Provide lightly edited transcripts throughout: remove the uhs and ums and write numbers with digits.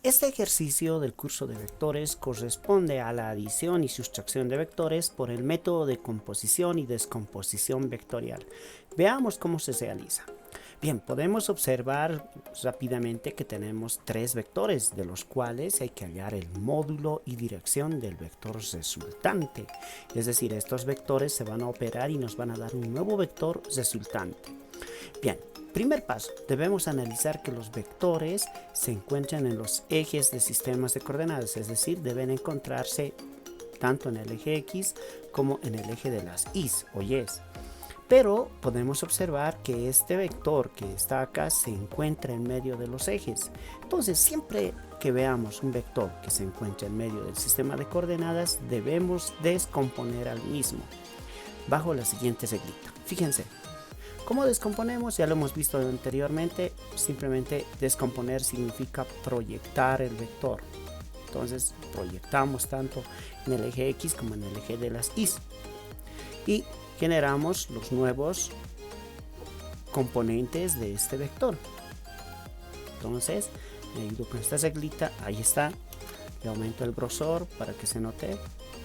Este ejercicio del curso de vectores corresponde a la adición y sustracción de vectores por el método de composición y descomposición vectorial. Veamos cómo se realiza. Bien, podemos observar rápidamente que tenemos tres vectores, de los cuales hay que hallar el módulo y dirección del vector resultante. Es decir, estos vectores se van a operar y nos van a dar un nuevo vector resultante. Bien, primer paso, debemos analizar que los vectores se encuentran en los ejes de sistemas de coordenadas, es decir, deben encontrarse tanto en el eje X como en el eje de las Y's o Y's. Pero podemos observar que este vector que está acá se encuentra en medio de los ejes. Entonces, siempre que veamos un vector que se encuentra en medio del sistema de coordenadas, debemos descomponer al mismo bajo la siguiente reglita. Fíjense, ¿cómo descomponemos? Ya lo hemos visto anteriormente. Simplemente descomponer significa proyectar el vector. Entonces proyectamos tanto en el eje X como en el eje de las Y y generamos los nuevos componentes de este vector. Entonces me ayudo con esta reglita. Ahí está. Le aumento el grosor para que se note.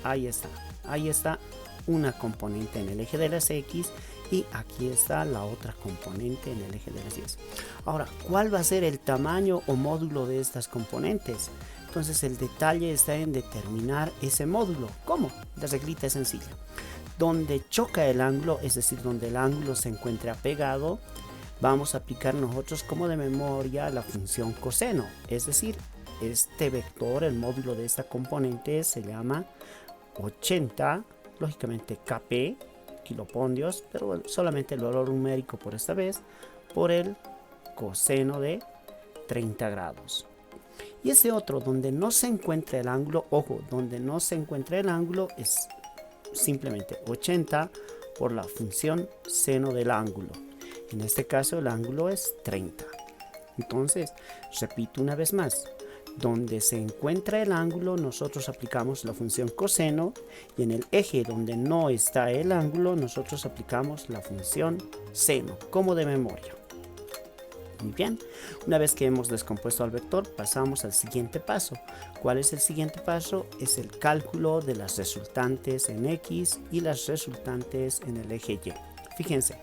Ahí está una componente en el eje de las X y aquí está la otra componente en el eje de las Y. Ahora, ¿cuál va a ser el tamaño o módulo de estas componentes? Entonces el detalle está en determinar ese módulo. ¿Cómo? La reglita es sencilla. Donde choca el ángulo, es decir, donde el ángulo se encuentra pegado, vamos a aplicar nosotros como de memoria la función coseno. Es decir, este vector, el módulo de esta componente se llama 80, lógicamente kp, kilopondios, pero solamente el valor numérico por esta vez, por el coseno de 30 grados. Y ese otro, donde no se encuentra el ángulo, ojo, donde no se encuentra el ángulo es simplemente 80 por la función seno del ángulo. En este caso el ángulo es 30. Entonces, repito una vez más. Donde se encuentra el ángulo, nosotros aplicamos la función coseno, y en el eje donde no está el ángulo, nosotros aplicamos la función seno, como de memoria. Muy bien, una vez que hemos descompuesto al vector, pasamos al siguiente paso. ¿Cuál es el siguiente paso? Es el cálculo de las resultantes en X y las resultantes en el eje Y. Fíjense,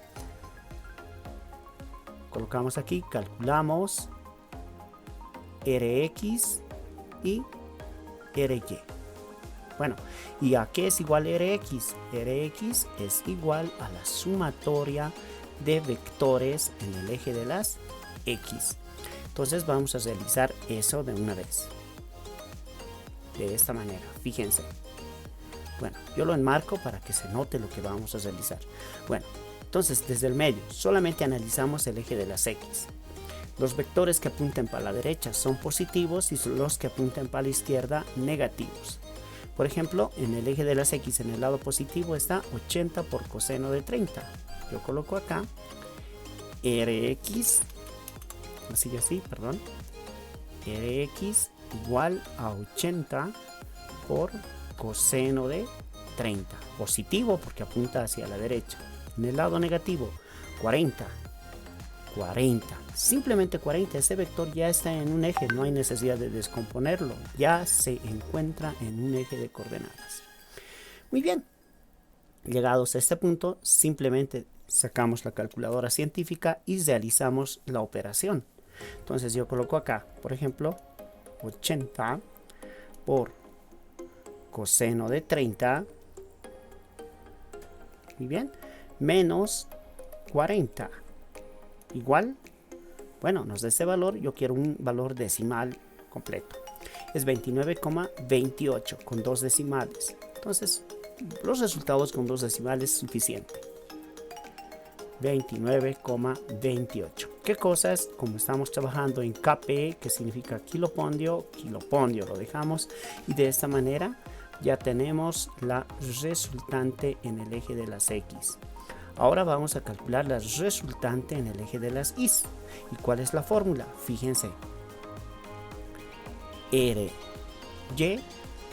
colocamos aquí, calculamos Rx y Ry. Bueno, ¿y a qué es igual Rx? Rx es igual a la sumatoria de vectores en el eje de las X. Entonces vamos a realizar eso de una vez. De esta manera, fíjense. Bueno, yo lo enmarco para que se note lo que vamos a realizar. Bueno, entonces desde el medio solamente analizamos el eje de las X. Los vectores que apunten para la derecha son positivos y los que apunten para la izquierda negativos. Por ejemplo, en el eje de las X, en el lado positivo está 80 por coseno de 30. Yo coloco acá Rx, Rx igual a 80 por coseno de 30. Positivo porque apunta hacia la derecha. En el lado negativo, 40. Simplemente 40. Ese vector ya está en un eje, no hay necesidad de descomponerlo, ya se encuentra en un eje de coordenadas. Muy bien, llegados a este punto, simplemente sacamos la calculadora científica y realizamos la operación. Entonces yo coloco acá, por ejemplo, 80 por coseno de 30, muy bien, menos 40, igual, bueno, nos da este valor, yo quiero un valor decimal completo. Es 29,28 con dos decimales. Entonces, los resultados con dos decimales es suficiente. 29,28. ¿Qué cosas? Como estamos trabajando en kp, que significa kilopondio, lo dejamos. Y de esta manera ya tenemos la resultante en el eje de las X. Ahora vamos a calcular la resultante en el eje de las Y. ¿Y cuál es la fórmula? Fíjense. Ry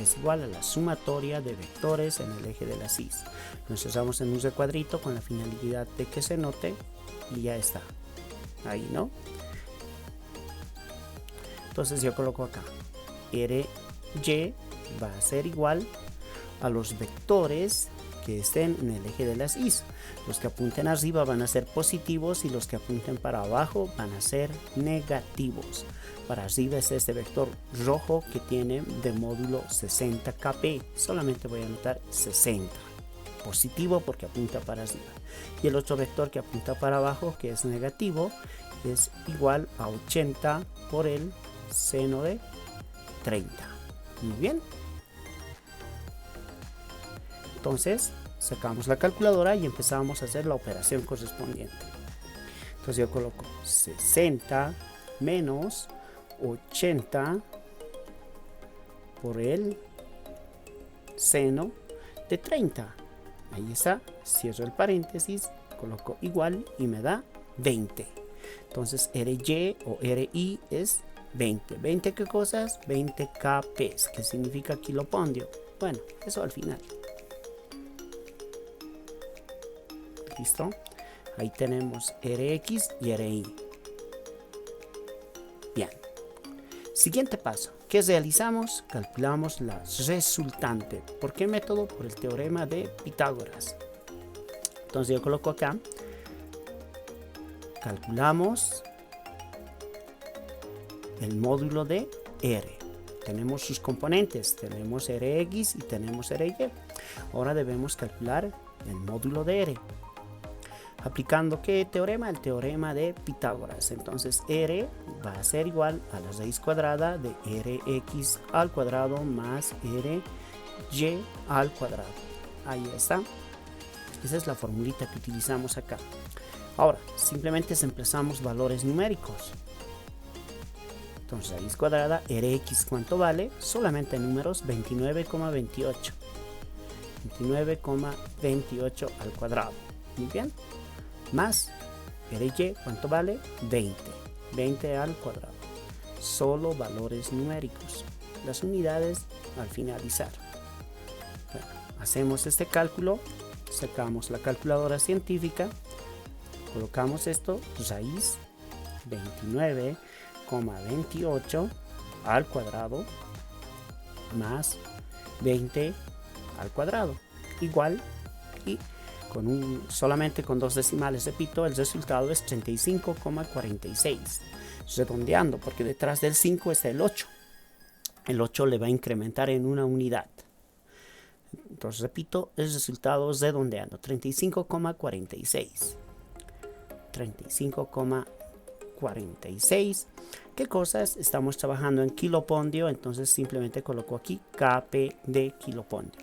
es igual a la sumatoria de vectores en el eje de las Y. Lo encerramos en un recuadrito con la finalidad de que se note y ya está. Ahí, ¿no? Entonces yo coloco acá ry va a ser igual a los vectores que estén en el eje de las y. Los que apunten arriba van a ser positivos y los que apunten para abajo van a ser negativos. Para arriba es este vector rojo que tiene de módulo 60 kp. Solamente voy a anotar 60. Positivo porque apunta para arriba. Y el otro vector que apunta para abajo, que es negativo, es igual a 80 por el seno de 30. Muy bien. Entonces sacamos la calculadora y empezamos a hacer la operación correspondiente. Entonces yo coloco 60 menos 80 por el seno de 30. Ahí está, cierro el paréntesis, coloco igual y me da 20. Entonces ry o ri es 20. ¿20 qué cosas? 20 kp, que significa kilopondio. Bueno, eso al final. ¿Listo? Ahí tenemos Rx y Ri. Bien. Siguiente paso. ¿Qué realizamos? Calculamos la resultante. ¿Por qué método? Por el teorema de Pitágoras. Entonces yo coloco acá. Calculamos el módulo de R. Tenemos sus componentes. Tenemos Rx y tenemos Ry. Ahora debemos calcular el módulo de R. ¿Aplicando qué teorema? El teorema de Pitágoras. Entonces R va a ser igual a la raíz cuadrada de Rx al cuadrado más Ry al cuadrado. Ahí está. Esa es la formulita que utilizamos acá. Ahora, simplemente reemplazamos valores numéricos. Entonces raíz cuadrada, Rx ¿cuánto vale? Solamente números 29,28. 29,28 al cuadrado. Muy bien. Más Ry, ¿cuánto vale? 20. 20 al cuadrado. Solo valores numéricos. Las unidades al finalizar. Bueno, hacemos este cálculo. Sacamos la calculadora científica. Colocamos esto, raíz 29,28 al cuadrado más 20 al cuadrado. Igual y solamente con dos decimales, repito, el resultado es 35,46. Redondeando, porque detrás del 5 está el 8. El 8 le va a incrementar en una unidad. Entonces, repito, el resultado es redondeando, 35,46. 35,46. ¿Qué cosas? Estamos trabajando en kilopondio, entonces simplemente coloco aquí kp de kilopondio.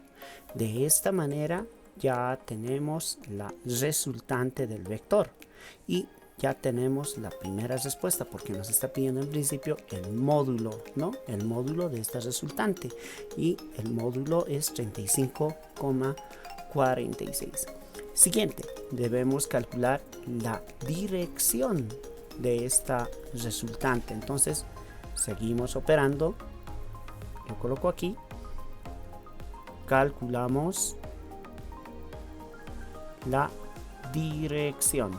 De esta manera ya tenemos la resultante del vector y ya tenemos la primera respuesta porque nos está pidiendo en principio el módulo, ¿no? El módulo de esta resultante y el módulo es 35,46. Siguiente, debemos calcular la dirección de esta resultante. Entonces seguimos operando, lo coloco aquí, calculamos la dirección.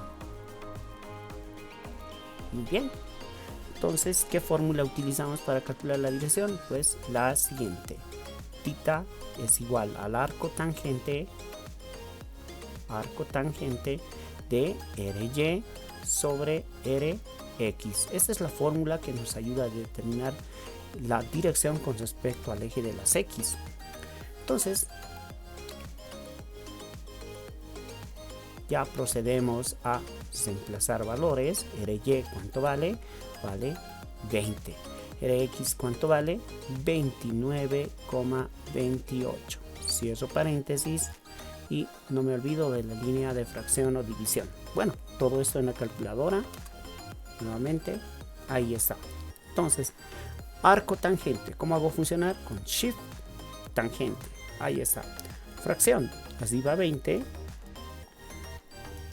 Muy bien. Entonces, ¿qué fórmula utilizamos para calcular la dirección? Pues la siguiente. Θ es igual al arco tangente de Ry sobre Rx. Esta es la fórmula que nos ayuda a determinar la dirección con respecto al eje de las X. Entonces, ya procedemos a reemplazar valores. Ry, ¿cuánto vale? Vale 20. Rx, ¿cuánto vale? 29,28. Cierro paréntesis y no me olvido de la línea de fracción o división. Bueno, todo esto en la calculadora. Nuevamente, ahí está. Entonces, arco tangente. ¿Cómo hago funcionar? Con Shift tangente. Ahí está. Fracción. Así va 20.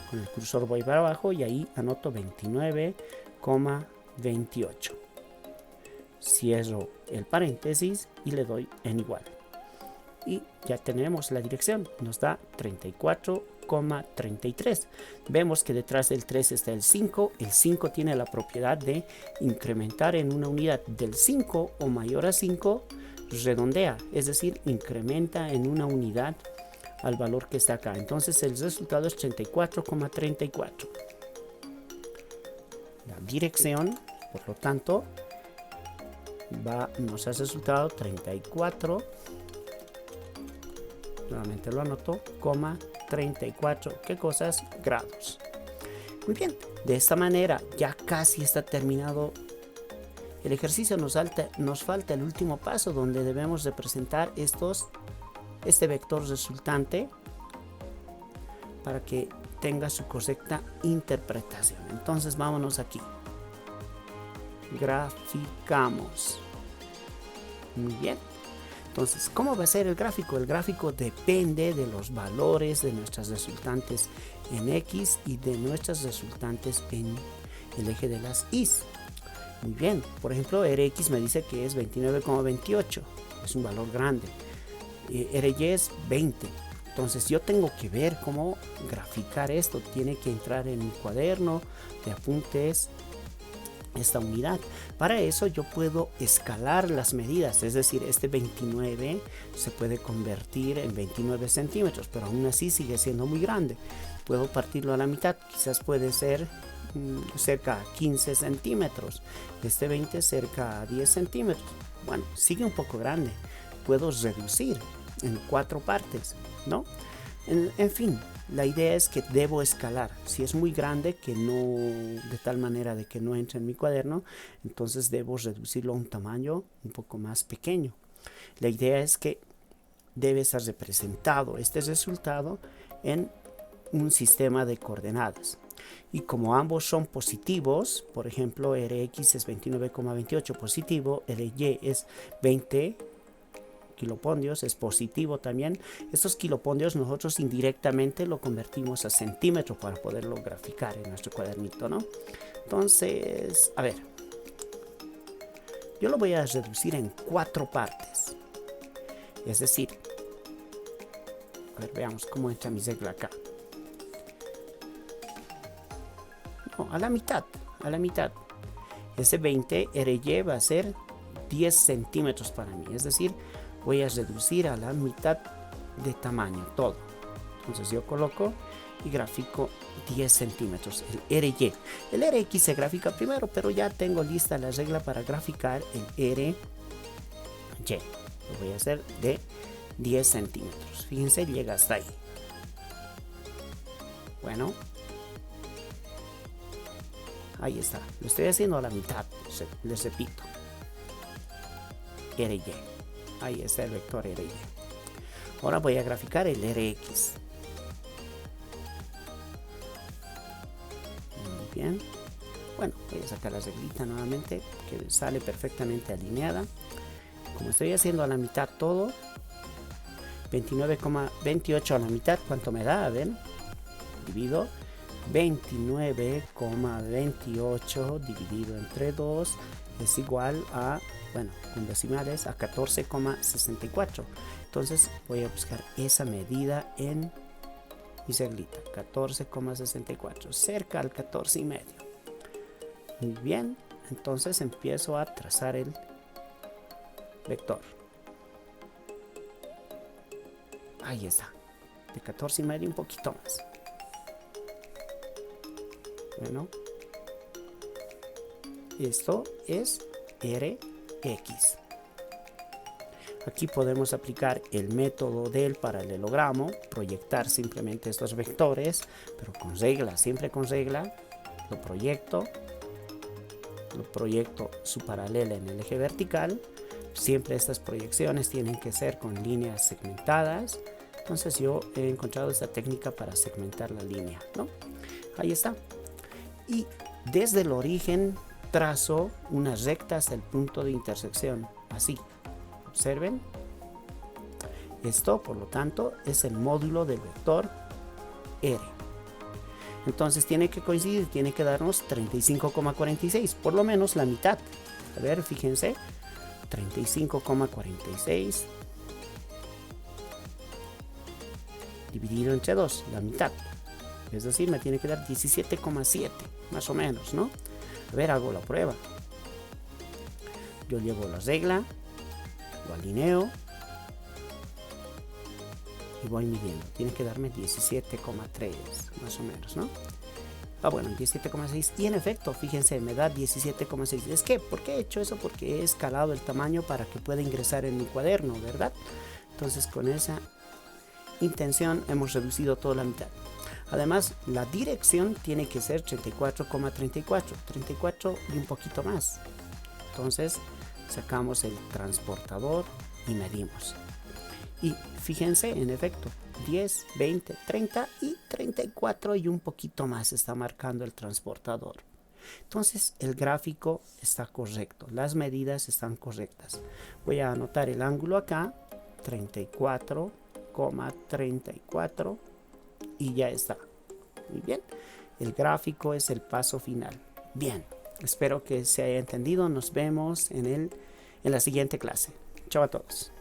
Con el cursor voy para abajo y ahí anoto 29,28. Cierro el paréntesis y le doy en igual. Y ya tenemos la dirección. Nos da 34 35,33. Vemos que detrás del 3 está el 5. El 5 tiene la propiedad de incrementar en una unidad del 5 o mayor a 5, redondea, es decir, incrementa en una unidad al valor que está acá. Entonces el resultado es 34,34. La dirección, por lo tanto, nos ha resultado 34, nuevamente lo anoto, 34, ¿qué cosas? Grados. Muy bien, de esta manera ya casi está terminado el ejercicio. Nos falta el último paso, donde debemos representar este vector resultante para que tenga su correcta interpretación. Entonces vámonos aquí, graficamos. Muy bien, entonces, ¿cómo va a ser el gráfico? El gráfico depende de los valores de nuestras resultantes en X y de nuestras resultantes en el eje de las Y. Muy bien, por ejemplo, Rx me dice que es 29,28, es un valor grande. Ry es 20. Entonces yo tengo que ver cómo graficar esto. Tiene que entrar en mi cuaderno de apuntes esta unidad. Para eso yo puedo escalar las medidas, es decir, este 29 se puede convertir en 29 centímetros, pero aún así sigue siendo muy grande. Puedo partirlo a la mitad, quizás puede ser cerca a 15 centímetros, este 20 cerca a 10 centímetros. Bueno, sigue un poco grande. Puedo reducir en 4 partes, ¿no? En fin, la idea es que debo escalar. Si es muy grande, de tal manera de que no entre en mi cuaderno, entonces debo reducirlo a un tamaño un poco más pequeño. La idea es que debe estar representado este resultado en un sistema de coordenadas. Y como ambos son positivos, por ejemplo, Rx es 29,28 positivo, Ry es 20 kilopondios, es positivo también. Estos kilopondios nosotros indirectamente lo convertimos a centímetros para poderlo graficar en nuestro cuadernito, ¿no? Entonces, a ver, yo lo voy a reducir en 4 partes. Es decir, a ver, veamos cómo entra mi regla acá. No, a la mitad. Ese 20 Ry va a ser 10 centímetros para mí, es decir, voy a reducir a la mitad de tamaño todo. Entonces yo coloco y grafico 10 centímetros el Ry. El Rx se grafica primero, pero ya tengo lista la regla para graficar el Ry. Lo voy a hacer de 10 centímetros. Fíjense, llega hasta ahí. Bueno, ahí está. Lo estoy haciendo a la mitad, les repito. Ry. Ahí está el vector Ry. Ahora voy a graficar el Rx. Muy bien. Bueno, voy a sacar la reglita nuevamente, que sale perfectamente alineada. Como estoy haciendo a la mitad todo, 29,28 a la mitad, ¿cuánto me da? A ver, divido 29,28 dividido entre 2 es igual a, bueno, con decimales, a 14,64. Entonces voy a buscar esa medida en mi reglita, 14,64, cerca al 14,5. Muy bien, entonces empiezo a trazar el vector. Ahí está, de 14,5 un poquito más. Bueno, esto es Rx. Aquí podemos aplicar el método del paralelogramo, proyectar simplemente estos vectores, pero con regla, siempre con regla. Lo proyecto su paralela en el eje vertical. Siempre estas proyecciones tienen que ser con líneas segmentadas. Entonces yo he encontrado esta técnica para segmentar la línea, ¿no? Ahí está. Y desde el origen trazo una recta hasta el punto de intersección, así. Observen. Esto, por lo tanto, es el módulo del vector R. Entonces tiene que coincidir, tiene que darnos 35,46, por lo menos la mitad. A ver, fíjense, 35,46 dividido entre 2, la mitad. Es decir, me tiene que dar 17,7, más o menos, ¿no? A ver, hago la prueba. Yo llevo la regla, lo alineo y voy midiendo. Tiene que darme 17,3, más o menos, ¿no? Bueno, 17,6. Y en efecto, fíjense, me da 17,6. Es que, ¿por qué he hecho eso? Porque he escalado el tamaño para que pueda ingresar en mi cuaderno, ¿verdad? Entonces, con esa intención hemos reducido toda la mitad. Además, la dirección tiene que ser 34,34, 34 y un poquito más. Entonces, sacamos el transportador y medimos. Y fíjense, en efecto, 10, 20, 30 y 34 y un poquito más está marcando el transportador. Entonces, el gráfico está correcto, las medidas están correctas. Voy a anotar el ángulo acá, 34,34 y ya está. Muy bien, el gráfico es el paso final. Bien, espero que se haya entendido. Nos vemos en la siguiente clase. Chao a todos.